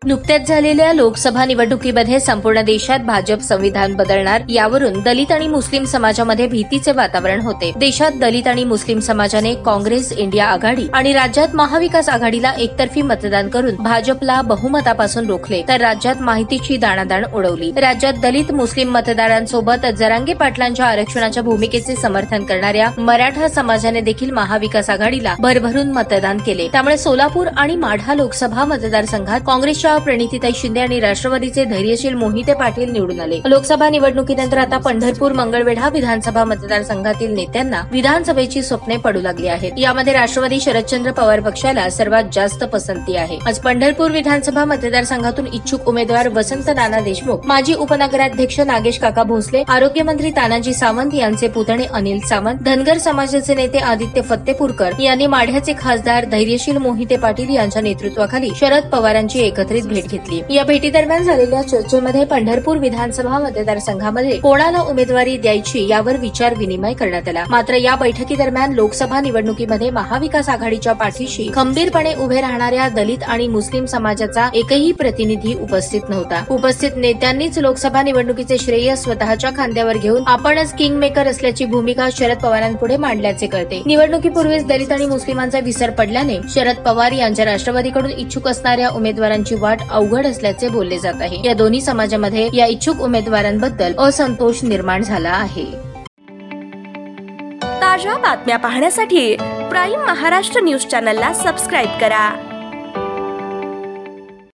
नुकत्याच झालेल्या लोकसभा निवडणुकीमध्ये संपूर्ण देशात भाजप संविधान बदलणार यावरून दलित आणि मुस्लिम समाजामध्ये भीतीचे वातावरण होते। देशात दलित आणि मुस्लिम समाजाने काँग्रेस, इंडिया आघाडी आणि राज्यात महाविकास आघाडीला एकतर्फी मतदान करून भाजपला बहुमतापासून रोखले, तर राज्यात माहितीची दाणादाण उडवली। राज्यात दलित मुस्लिम मतदारांसोबत जरांगे पाटलांच्या आरक्षणाच्या भूमिकेचे समर्थन करणाऱ्या मराठा समाजाने देखील महाविकास आघाडीला भरभरून मतदान केले। त्यामुळे सोलापूर आणि माढा लोकसभा मतदारसंघात काँग्रेसच्या प्रणितीताई शिंदे आणि राष्ट्रवादीचे धैर्यशील मोहिते पाटील निवडून आले। लोकसभा निवडणुकीनंतर आता पंढरपूर मंगळवेढा विधानसभा मतदारसंघातील नेत्यांना विधानसभेची स्वप्ने पडू लागली आहेत। यामध्ये राष्ट्रवादी शरदचंद्र पवार पक्षाला सर्वात जास्त पसंती आहे। आज पंढरपूर विधानसभा मतदारसंघातून इच्छुक उमेदवार वसंत नाना देशमुख, माजी उपनगराध्यक्ष नागेश काका भोसले, आरोग्यमंत्री तानाजी सावंत यांचे पुतणे अनिल सावंत, धनगर समाजाचे नेते आदित्य फत्तेपूरकर यांनी माढ्याचे खासदार धैर्यशील मोहिते पाटील यांच्या नेतृत्वाखाली शरद पवारांची एकत्रित भेट घेतली। या भेटीदरम्यान झालेल्या चर्चेमध्ये पंढरपूर विधानसभा मतदारसंघामध्ये कोणाला उमेदवारी द्यायची यावर विचार विनिमय करण्यात आला। मात्र या बैठकीदरम्यान लोकसभा निवडणुकीमध्ये महाविकास आघाडीच्या पाठीशी खंबीरपणे उभे राहणाऱ्या दलित आणि मुस्लिम समाजाचा एकही प्रतिनिधी उपस्थित नव्हता। उपस्थित नेत्यांनीच लोकसभा निवडणुकीचे श्रेय स्वतःच्या खांद्यावर घेऊन आपणच किंग मेकर असल्याची भूमिका शरद पवारांपुढे मांडल्याचे कळते। निवडणुकीपूर्वीच दलित आणि मुस्लिमांचा विसर पडल्याने शरद पवार यांच्या राष्ट्रवादीकडून इच्छुक असणाऱ्या उमेदवारांची वाट अवघड असल्याचे बोलले जात आहे। या दोन्ही समाजामध्ये या इच्छुक उमेदवारांबद्दल असंतोष निर्माण झाला आहे। ताज्या बातम्या पाहण्यासाठी प्राईम महाराष्ट्र न्यूज चॅनलला सबस्क्राईब करा।